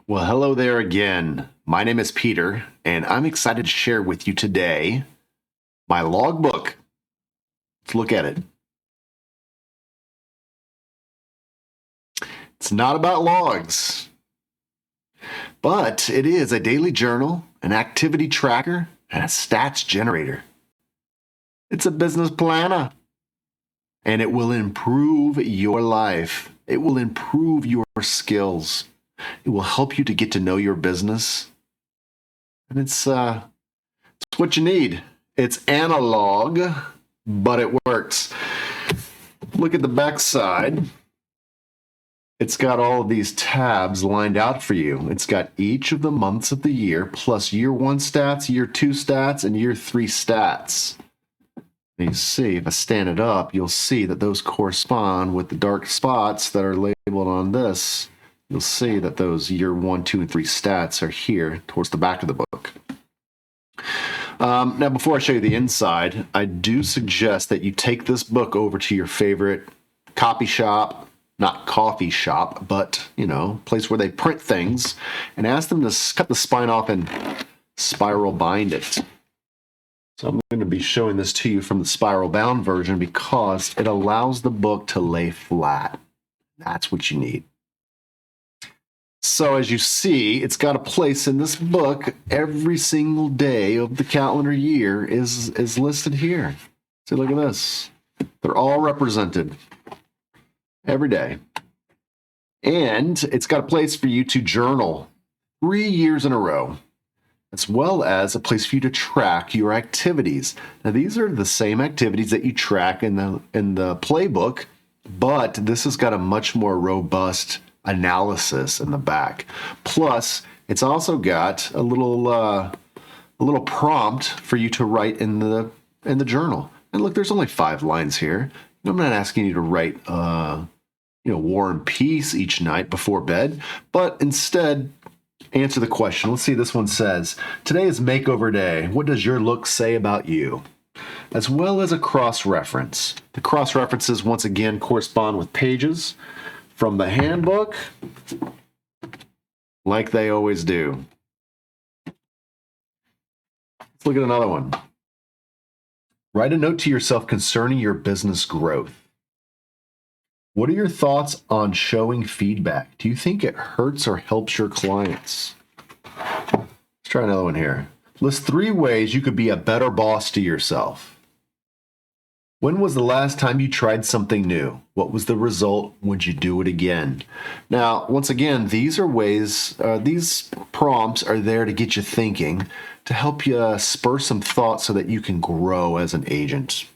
Well, hello there again. My name is Peter, and I'm excited to share with you today my logbook. Let's look at it. It's not about logs, but it is a daily journal, an activity tracker, and a stats generator. It's a business planner, and it will improve your life. It will improve your skills. It will help you to get to know your business. And it's what you need. It's analog, but it works. Look at the back side. It's got all of these tabs lined out for you. It's got each of the months of the year, plus year 1 stats, year 2 stats, and year 3 stats. And you see, if I stand it up, you'll see that those correspond with the dark spots that are labeled on this. You'll see that those year 1, 2, and 3 stats are here towards the back of the book. Now, before I show you the inside, I do suggest that you take this book over to your favorite copy shop, not coffee shop, but, place where they print things, and ask them to cut the spine off and spiral bind it. So I'm going to be showing this to you from the spiral bound version because it allows the book to lay flat. That's what you need. So as you see, it's got a place in this book. Every single day of the calendar year is listed here. See, look at this. They're all represented every day. And it's got a place for you to journal 3 years in a row, as well as a place for you to track your activities. Now, these are the same activities that you track in the playbook, but this has got a much more robust analysis in the back. Plus, it's also got a little prompt for you to write in the journal. And look, there's only 5 lines here. I'm not asking you to write War and Peace each night before bed, but instead answer the question. Let's see, this one says, today is makeover day. What does your look say about you? As well as a cross-reference. The cross-references, once again, correspond with pages from the handbook, like they always do. Let's look at another one. Write a note to yourself concerning your business growth. What are your thoughts on showing feedback? Do you think it hurts or helps your clients? Let's try another one here. List 3 ways you could be a better boss to yourself. When was the last time you tried something new? What was the result? Would you do it again? Now, once again, these prompts are there to get you thinking, to help you spur some thought so that you can grow as an agent.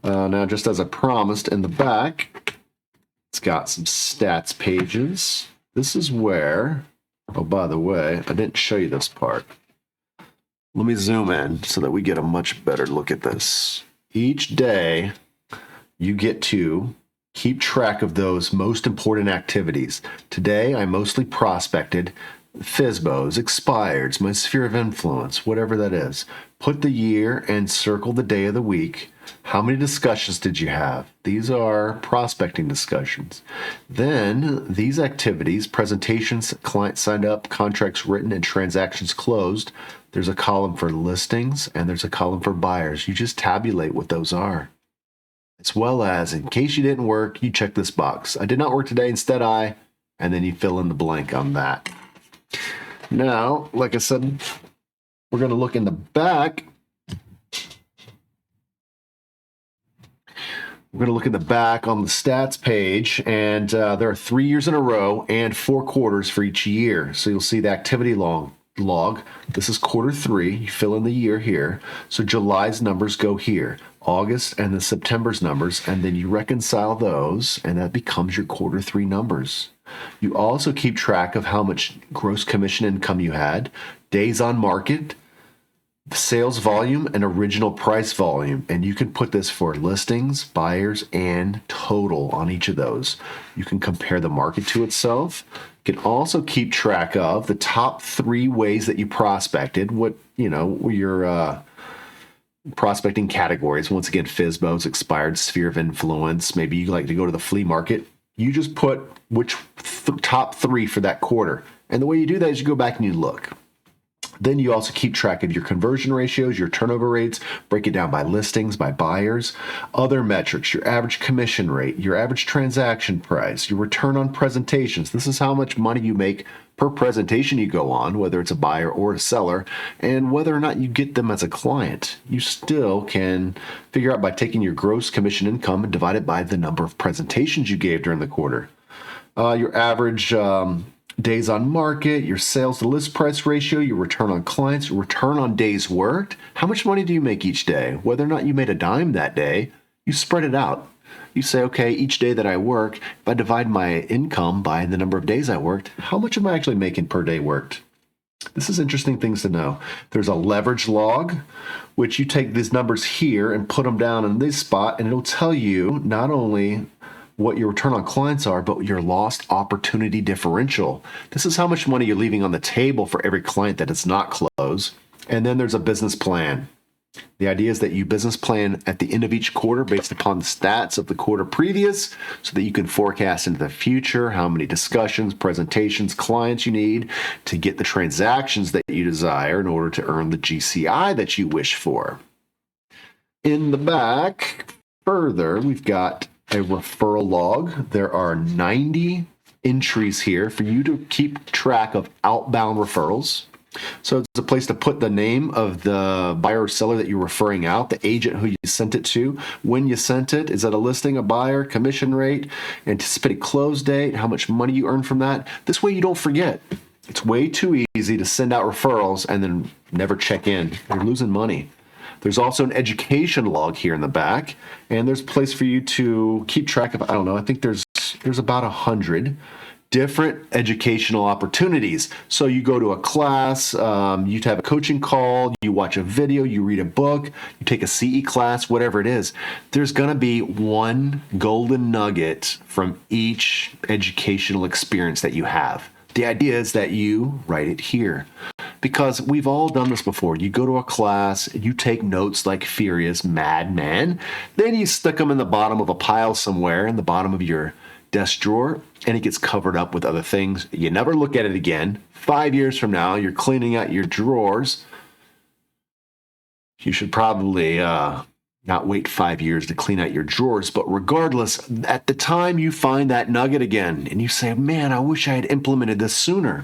Now, just as I promised, in the back, it's got some stats pages. This is where, oh, by the way, I didn't show you this part. Let me zoom in so that we get a much better look at this. Each day, you get to keep track of those most important activities. Today, I mostly prospected, FSBOs, expireds, my sphere of influence, whatever that is. Put the year and circle the day of the week. How many discussions did you have? These are prospecting discussions. Then these activities, presentations, clients signed up, contracts written, and transactions closed. There's a column for listings and there's a column for buyers. You just tabulate what those are. As well as, in case you didn't work, you check this box. I did not work today, instead I, and then you fill in the blank on that. Now, like I said, we're going to look in the back. We're going to look at the back on the stats page, and there are 3 years in a row and 4 quarters for each year. So you'll see the activity log. This is quarter 3. You fill in the year here. So July's numbers go here, August and the September's numbers, and then you reconcile those, and that becomes your quarter 3 numbers. You also keep track of how much gross commission income you had, days on market, sales volume, and original price volume. And you can put this for listings, buyers, and total on each of those. You can compare the market to itself. You can also keep track of the top 3 ways that you prospected, what your prospecting categories. Once again, FSBOs, expired, sphere of influence. Maybe you like to go to the flea market. You just put which top 3 for that quarter. And the way you do that is you go back and you look. Then you also keep track of your conversion ratios, your turnover rates, break it down by listings, by buyers, other metrics, your average commission rate, your average transaction price, your return on presentations. This is how much money you make per presentation you go on, whether it's a buyer or a seller, and whether or not you get them as a client. You still can figure out by taking your gross commission income and divide it by the number of presentations you gave during the quarter. Your average days on market, your sales to list price ratio, your return on clients, your return on days worked. How much money do you make each day? Whether or not you made a dime that day, you spread it out. You say, okay, each day that I work, if I divide my income by the number of days I worked, how much am I actually making per day worked? This is interesting things to know. There's a leverage log, which you take these numbers here and put them down in this spot, and it'll tell you not only what your return on clients are, but your lost opportunity differential. This is how much money you're leaving on the table for every client that does not close. And then there's a business plan. The idea is that you business plan at the end of each quarter based upon the stats of the quarter previous so that you can forecast into the future how many discussions, presentations, clients you need to get the transactions that you desire in order to earn the GCI that you wish for. In the back, further, we've got a referral log. There are 90 entries here for you to keep track of outbound referrals. So it's a place to put the name of the buyer or seller that you're referring out, the agent who you sent it to, when you sent it, is that a listing, a buyer, commission rate, anticipated close date, how much money you earn from that. This way you don't forget. It's way too easy to send out referrals and then never check in. You're losing money. There's also an education log here in the back, and there's a place for you to keep track of, I don't know, I think there's about 100 different educational opportunities. So you go to a class, you have a coaching call, you watch a video, you read a book, you take a CE class, whatever it is. There's going to be one golden nugget from each educational experience that you have. The idea is that you write it here. Because we've all done this before. You go to a class, you take notes like furious madman, then you stick them in the bottom of a pile somewhere in the bottom of your desk drawer, and it gets covered up with other things. You never look at it again. 5 years from now, you're cleaning out your drawers. You should probably not wait 5 years to clean out your drawers, but regardless, at the time you find that nugget again, and you say, man, I wish I had implemented this sooner.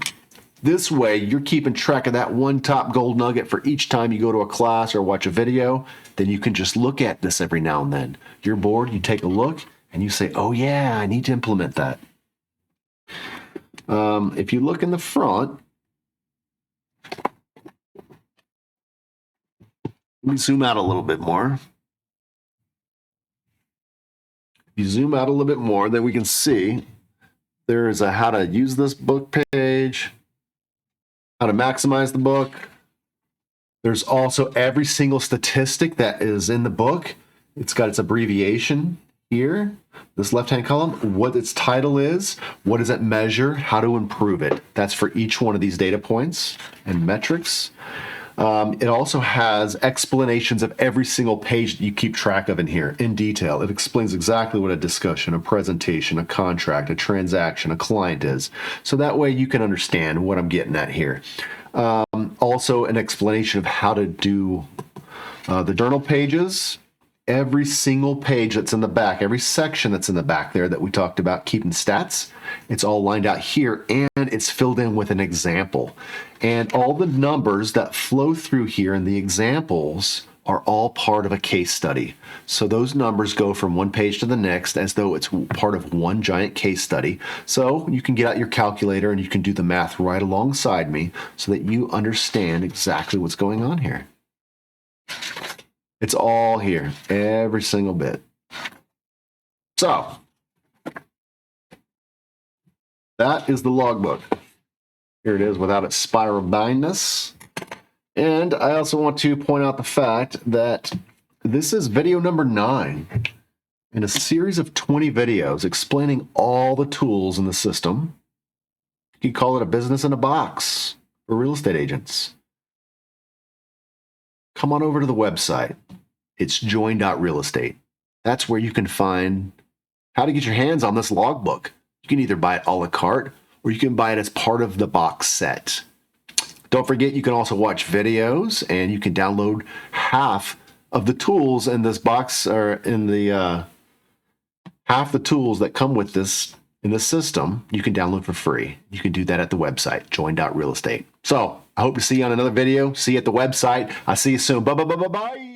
This way, you're keeping track of that one top gold nugget for each time you go to a class or watch a video. Then you can just look at this every now and then. You're bored, you take a look, and you say, oh yeah, I need to implement that. If you look in the front, let me zoom out a little bit more. If you zoom out a little bit more, then we can see there is a how to use this book page, how to maximize the book. There's also every single statistic that is in the book. It's got its abbreviation here, this left-hand column, what its title is, what does it measure, how to improve it. That's for each one of these data points and metrics. It also has explanations of every single page that you keep track of in here in detail. It explains exactly what a discussion, a presentation, a contract, a transaction, a client is. So that way you can understand what I'm getting at here. Also an explanation of how to do the journal pages. Every single page that's in the back, every section that's in the back there that we talked about keeping stats, it's all lined out here, and it's filled in with an example. And all the numbers that flow through here in the examples are all part of a case study. So those numbers go from one page to the next as though it's part of one giant case study. So you can get out your calculator and you can do the math right alongside me so that you understand exactly what's going on here. It's all here, every single bit. So, that is the logbook. Here it is without its spiral bindness. And I also want to point out the fact that this is video number 9 in a series of 20 videos explaining all the tools in the system. You could call it a business in a box for real estate agents. Come on over to the website. It's join.realestate. That's where you can find how to get your hands on this logbook. You can either buy it a la carte or you can buy it as part of the box set. Don't forget, you can also watch videos, and you can download half of the tools in this box, or in the half the tools that come with this in this system. You can download for free. You can do that at the website, join.realestate. So I hope to see you on another video. See you at the website. I'll see you soon. Bye.